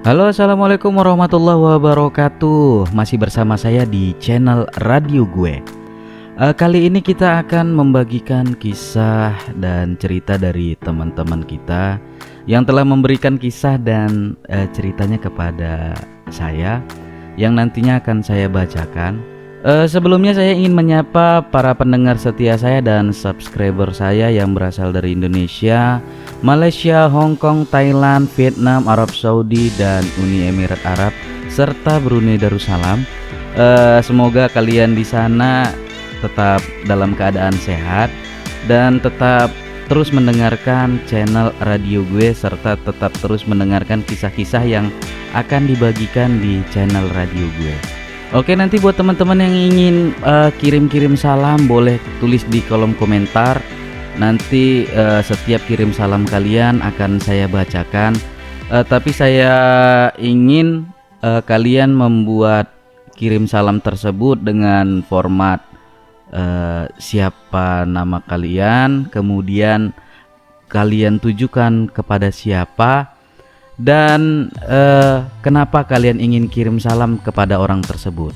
Halo, assalamualaikum warahmatullahi wabarakatuh. Masih bersama saya di channel radio gue. Kali ini kita akan membagikan kisah dan cerita dari teman-teman kita yang telah memberikan kisah dan ceritanya kepada saya, yang nantinya akan saya bacakan. Sebelumnya saya ingin menyapa para pendengar setia saya dan subscriber saya yang berasal dari Indonesia, Malaysia, Hong Kong, Thailand, Vietnam, Arab Saudi, dan Uni Emirat Arab serta Brunei Darussalam. Semoga kalian di sana tetap dalam keadaan sehat dan tetap terus mendengarkan channel radio gue, serta tetap terus mendengarkan kisah-kisah yang akan dibagikan di channel radio gue. Oke, nanti buat teman-teman yang ingin kirim-kirim salam, boleh tulis di kolom komentar. Nanti setiap kirim salam kalian akan saya bacakan. Tapi saya ingin kalian membuat kirim salam tersebut dengan format siapa nama kalian, kemudian kalian tujukan kepada siapa, dan kenapa kalian ingin kirim salam kepada orang tersebut.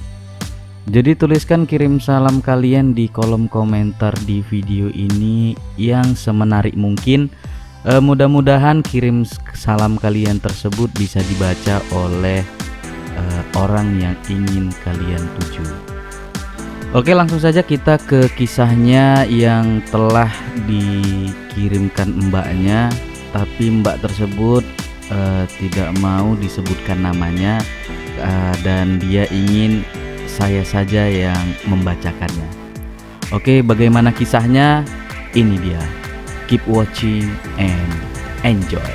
Jadi tuliskan kirim salam kalian di kolom komentar di video ini yang semenarik mungkin. Mudah-mudahan kirim salam kalian tersebut bisa dibaca oleh orang yang ingin kalian tuju. Oke, langsung saja kita ke kisahnya yang telah dikirimkan mbaknya. Tapi mbak tersebut tidak mau disebutkan namanya, dan dia ingin saya saja yang membacakannya. Oke, bagaimana kisahnya? Ini dia. Keep watching and enjoy.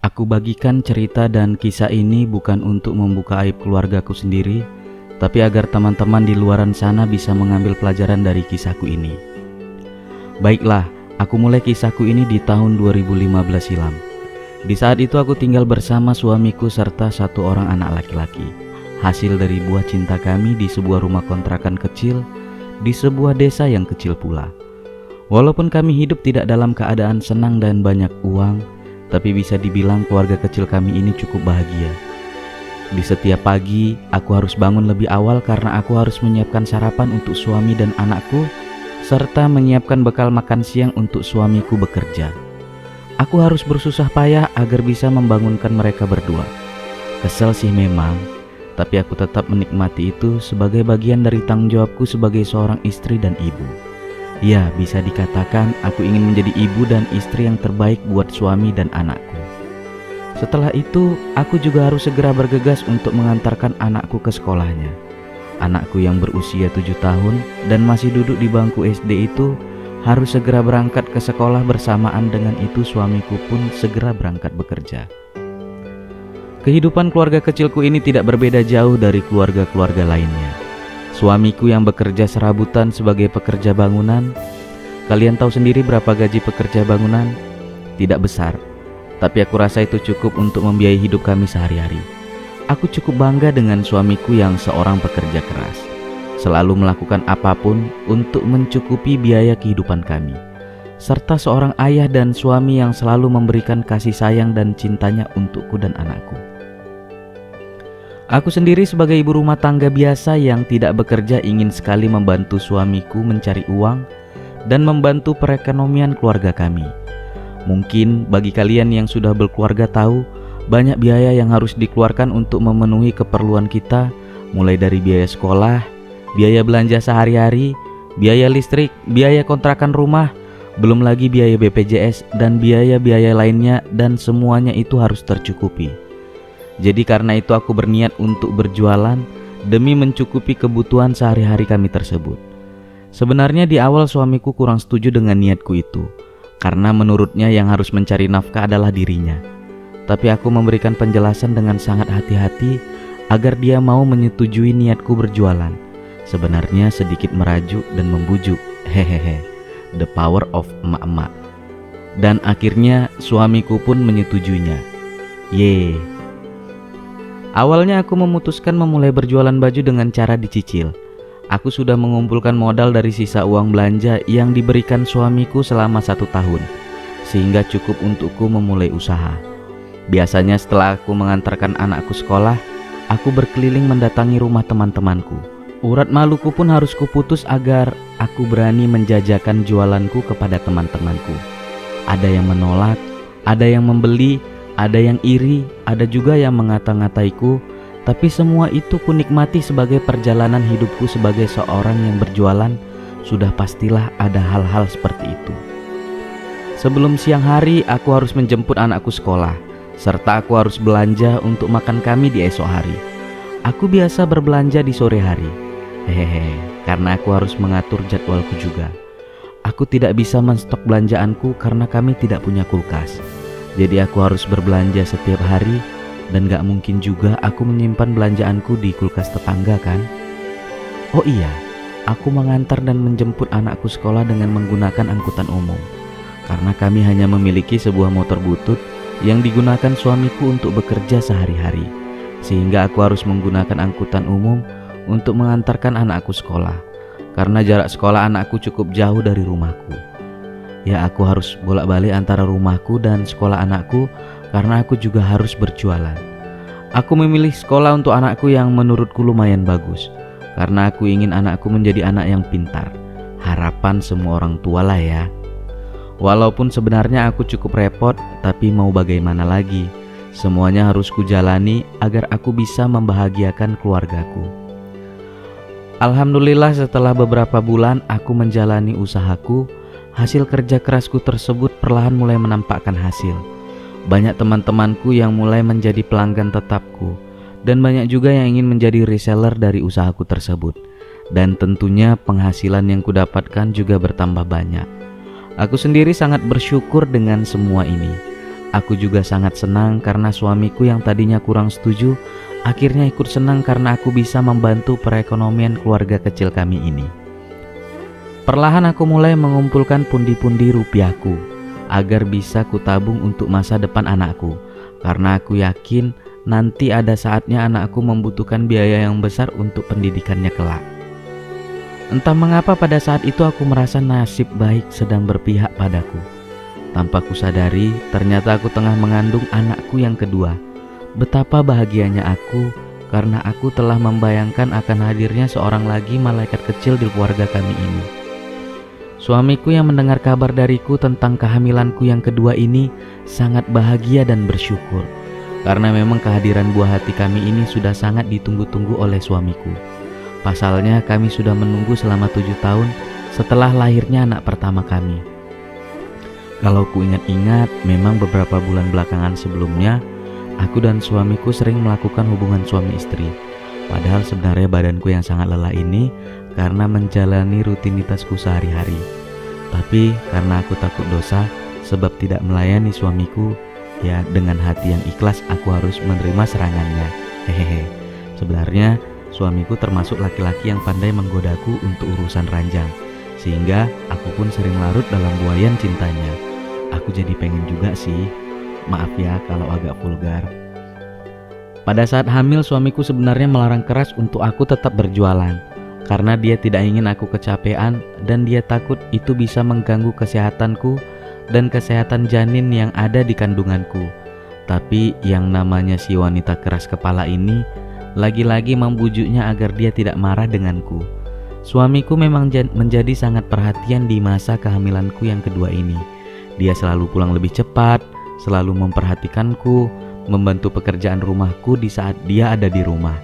Aku bagikan cerita dan kisah ini bukan untuk membuka aib keluargaku sendiri, tapi agar teman-teman di luaran sana bisa mengambil pelajaran dari kisahku ini. Baiklah, aku mulai kisahku ini di tahun 2015 silam. Di saat itu aku tinggal bersama suamiku serta satu orang anak laki-laki. Hasil dari buah cinta kami di sebuah rumah kontrakan kecil di sebuah desa yang kecil pula. Walaupun kami hidup tidak dalam keadaan senang dan banyak uang, tapi bisa dibilang keluarga kecil kami ini cukup bahagia. Di setiap pagi, aku harus bangun lebih awal karena aku harus menyiapkan sarapan untuk suami dan anakku, serta menyiapkan bekal makan siang untuk suamiku bekerja. Aku harus bersusah payah agar bisa membangunkan mereka berdua. Kesel sih memang, tapi aku tetap menikmati itu sebagai bagian dari tanggung jawabku sebagai seorang istri dan ibu. Ya, bisa dikatakan aku ingin menjadi ibu dan istri yang terbaik buat suami dan anakku. Setelah itu, aku juga harus segera bergegas untuk mengantarkan anakku ke sekolahnya. Anakku yang berusia 7 tahun dan masih duduk di bangku SD itu harus segera berangkat ke sekolah, bersamaan dengan itu suamiku pun segera berangkat bekerja. Kehidupan keluarga kecilku ini tidak berbeda jauh dari keluarga-keluarga lainnya. Suamiku yang bekerja serabutan sebagai pekerja bangunan. Kalian tahu sendiri berapa gaji pekerja bangunan? Tidak besar. Tapi aku rasa itu cukup untuk membiayai hidup kami sehari-hari. Aku cukup bangga dengan suamiku yang seorang pekerja keras, selalu melakukan apapun untuk mencukupi biaya kehidupan kami, serta seorang ayah dan suami yang selalu memberikan kasih sayang dan cintanya untukku dan anakku. Aku sendiri sebagai ibu rumah tangga biasa yang tidak bekerja ingin sekali membantu suamiku mencari uang dan membantu perekonomian keluarga kami. Mungkin bagi kalian yang sudah berkeluarga tahu, banyak biaya yang harus dikeluarkan untuk memenuhi keperluan kita, mulai dari biaya sekolah, biaya belanja sehari-hari, biaya listrik, biaya kontrakan rumah, belum lagi biaya BPJS dan biaya-biaya lainnya, dan semuanya itu harus tercukupi. Jadi karena itu aku berniat untuk berjualan demi mencukupi kebutuhan sehari-hari kami tersebut. Sebenarnya di awal suamiku kurang setuju dengan niatku itu, karena menurutnya yang harus mencari nafkah adalah dirinya. Tapi aku memberikan penjelasan dengan sangat hati-hati agar dia mau menyetujui niatku berjualan. Sebenarnya sedikit merajuk dan membujuk. Hehehe, the power of emak-emak. Dan akhirnya suamiku pun menyetujuinya. Yeay. Awalnya aku memutuskan memulai berjualan baju dengan cara dicicil. Aku sudah mengumpulkan modal dari sisa uang belanja yang diberikan suamiku selama 1 tahun, sehingga cukup untukku memulai usaha. Biasanya setelah aku mengantarkan anakku sekolah, aku berkeliling mendatangi rumah teman-temanku. Urat maluku pun harus kuputus agar aku berani menjajakan jualanku kepada teman-temanku. Ada yang menolak, ada yang membeli, ada yang iri, ada juga yang ngata-ngataiku. Tapi semua itu kunikmati sebagai perjalanan hidupku sebagai seorang yang berjualan. Sudah pastilah ada hal-hal seperti itu. Sebelum siang hari, aku harus menjemput anakku sekolah, serta aku harus belanja untuk makan kami di esok hari. Aku biasa berbelanja di sore hari. Karena aku harus mengatur jadwalku juga. Aku tidak bisa menstok belanjaanku karena kami tidak punya kulkas. Jadi aku harus berbelanja setiap hari. Dan gak mungkin juga aku menyimpan belanjaanku di kulkas tetangga kan? Oh iya, aku mengantar dan menjemput anakku sekolah dengan menggunakan angkutan umum. Karena kami hanya memiliki sebuah motor butut yang digunakan suamiku untuk bekerja sehari-hari. Sehingga aku harus menggunakan angkutan umum untuk mengantarkan anakku sekolah. Karena jarak sekolah anakku cukup jauh dari rumahku. Ya, aku harus bolak-balik antara rumahku dan sekolah anakku karena aku juga harus berjualan. Aku memilih sekolah untuk anakku yang menurutku lumayan bagus, karena aku ingin anakku menjadi anak yang pintar. Harapan semua orang tua lah ya. Walaupun sebenarnya aku cukup repot, tapi mau bagaimana lagi? Semuanya harus kujalani agar aku bisa membahagiakan keluargaku. Alhamdulillah setelah beberapa bulan aku menjalani usahaku, hasil kerja kerasku tersebut perlahan mulai menampakkan hasil. Banyak teman-temanku yang mulai menjadi pelanggan tetapku, dan banyak juga yang ingin menjadi reseller dari usahaku tersebut. Dan tentunya penghasilan yang kudapatkan juga bertambah banyak. Aku sendiri sangat bersyukur dengan semua ini. Aku juga sangat senang karena suamiku yang tadinya kurang setuju, akhirnya ikut senang karena aku bisa membantu perekonomian keluarga kecil kami ini. Perlahan aku mulai mengumpulkan pundi-pundi rupiahku agar bisa kutabung untuk masa depan anakku, karena aku yakin nanti ada saatnya anakku membutuhkan biaya yang besar untuk pendidikannya kelak. Entah mengapa pada saat itu aku merasa nasib baik sedang berpihak padaku. Tanpa kusadari, ternyata aku tengah mengandung anakku yang kedua. Betapa bahagianya aku karena aku telah membayangkan akan hadirnya seorang lagi malaikat kecil di keluarga kami ini. Suamiku yang mendengar kabar dariku tentang kehamilanku yang kedua ini sangat bahagia dan bersyukur. Karena memang kehadiran buah hati kami ini sudah sangat ditunggu-tunggu oleh suamiku. Pasalnya kami sudah menunggu selama 7 tahun setelah lahirnya anak pertama kami. Kalau ku ingat-ingat, memang beberapa bulan belakangan sebelumnya, aku dan suamiku sering melakukan hubungan suami istri. Padahal sebenarnya badanku yang sangat lelah ini karena menjalani rutinitasku sehari-hari. Tapi karena aku takut dosa sebab tidak melayani suamiku, ya dengan hati yang ikhlas aku harus menerima serangannya. Sebenarnya suamiku termasuk laki-laki yang pandai menggodaku untuk urusan ranjang, sehingga aku pun sering larut dalam buayan cintanya. Aku jadi pengen juga sih. Maaf ya kalau agak vulgar. Pada saat hamil, suamiku sebenarnya melarang keras untuk aku tetap berjualan, karena dia tidak ingin aku kecapean dan dia takut itu bisa mengganggu kesehatanku dan kesehatan janin yang ada di kandunganku. Tapi yang namanya si wanita keras kepala ini lagi-lagi membujuknya agar dia tidak marah denganku. Suamiku memang menjadi sangat perhatian di masa kehamilanku yang kedua ini. Dia selalu pulang lebih cepat, selalu memperhatikanku, membantu pekerjaan rumahku di saat dia ada di rumah.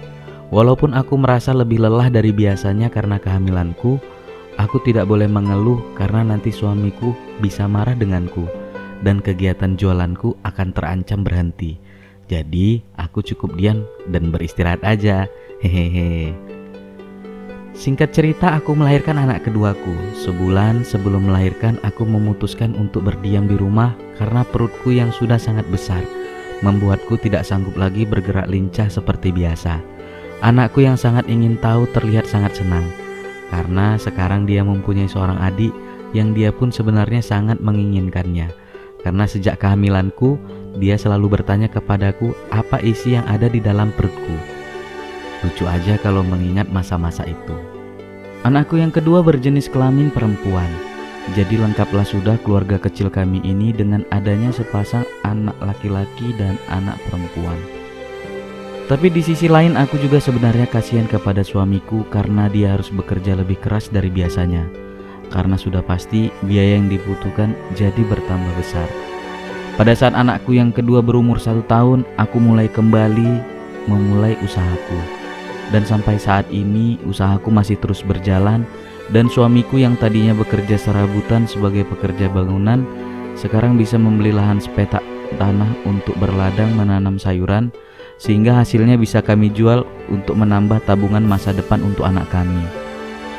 Walaupun aku merasa lebih lelah dari biasanya karena kehamilanku, aku tidak boleh mengeluh karena nanti suamiku bisa marah denganku dan kegiatan jualanku akan terancam berhenti. Jadi aku cukup diam dan beristirahat aja. Hehehe. Singkat cerita, aku melahirkan anak keduaku. Sebulan sebelum melahirkan, aku memutuskan untuk berdiam di rumah karena perutku yang sudah sangat besar membuatku tidak sanggup lagi bergerak lincah seperti biasa. Anakku yang sangat ingin tahu terlihat sangat senang karena sekarang dia mempunyai seorang adik yang dia pun sebenarnya sangat menginginkannya. Karena sejak kehamilanku, dia selalu bertanya kepadaku apa isi yang ada di dalam perutku. Lucu aja kalau mengingat masa-masa itu. Anakku yang kedua berjenis kelamin perempuan. Jadi lengkaplah sudah keluarga kecil kami ini dengan adanya sepasang anak laki-laki dan anak perempuan. Tapi di sisi lain aku juga sebenarnya kasihan kepada suamiku karena dia harus bekerja lebih keras dari biasanya. Karena sudah pasti biaya yang dibutuhkan jadi bertambah besar. Pada saat anakku yang kedua berumur 1 tahun, aku mulai kembali memulai usahaku. Dan sampai saat ini usahaku masih terus berjalan, dan suamiku yang tadinya bekerja serabutan sebagai pekerja bangunan sekarang bisa membeli lahan sepetak tanah untuk berladang menanam sayuran, sehingga hasilnya bisa kami jual untuk menambah tabungan masa depan untuk anak kami.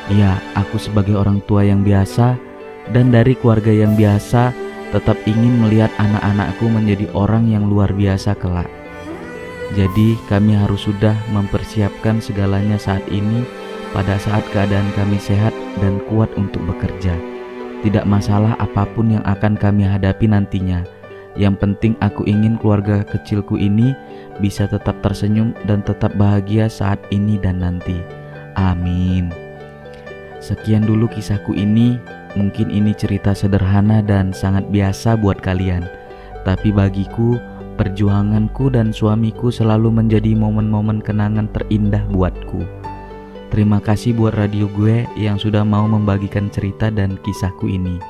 Ya, aku sebagai orang tua yang biasa dan dari keluarga yang biasa tetap ingin melihat anak-anakku menjadi orang yang luar biasa kelak. Jadi kami harus sudah mempersiapkan segalanya saat ini pada saat keadaan kami sehat dan kuat untuk bekerja. Tidak masalah apapun yang akan kami hadapi nantinya. Yang penting aku ingin keluarga kecilku ini bisa tetap tersenyum dan tetap bahagia saat ini dan nanti. Amin. Sekian dulu kisahku ini. Mungkin ini cerita sederhana dan sangat biasa buat kalian. Tapi bagiku, perjuanganku dan suamiku selalu menjadi momen-momen kenangan terindah buatku. Terima kasih buat radio gue yang sudah mau membagikan cerita dan kisahku ini.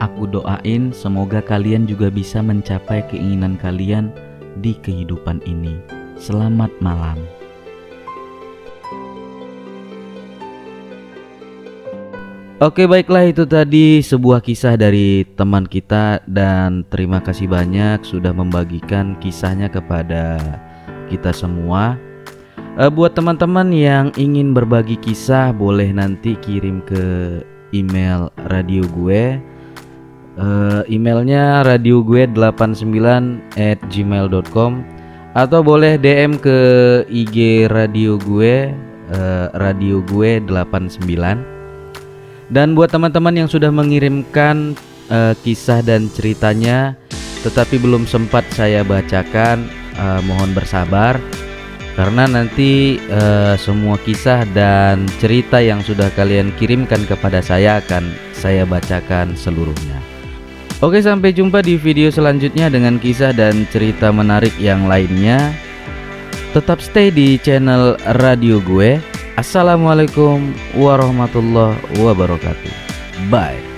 Aku doain semoga kalian juga bisa mencapai keinginan kalian di kehidupan ini. Selamat malam. Oke, baiklah, itu tadi sebuah kisah dari teman kita, dan terima kasih banyak sudah membagikan kisahnya kepada kita semua. Buat teman-teman yang ingin berbagi kisah, boleh nanti kirim ke email radio gue. Emailnya radiogue89@gmail.com, atau boleh DM ke IG radio gue, radiogue89. Dan buat teman-teman yang sudah mengirimkan kisah dan ceritanya tetapi belum sempat saya bacakan, mohon bersabar karena nanti semua kisah dan cerita yang sudah kalian kirimkan kepada saya akan saya bacakan seluruhnya. Oke, sampai jumpa di video selanjutnya dengan kisah dan cerita menarik yang lainnya. Tetap stay di channel radio gue. Assalamualaikum warahmatullahi wabarakatuh. Bye.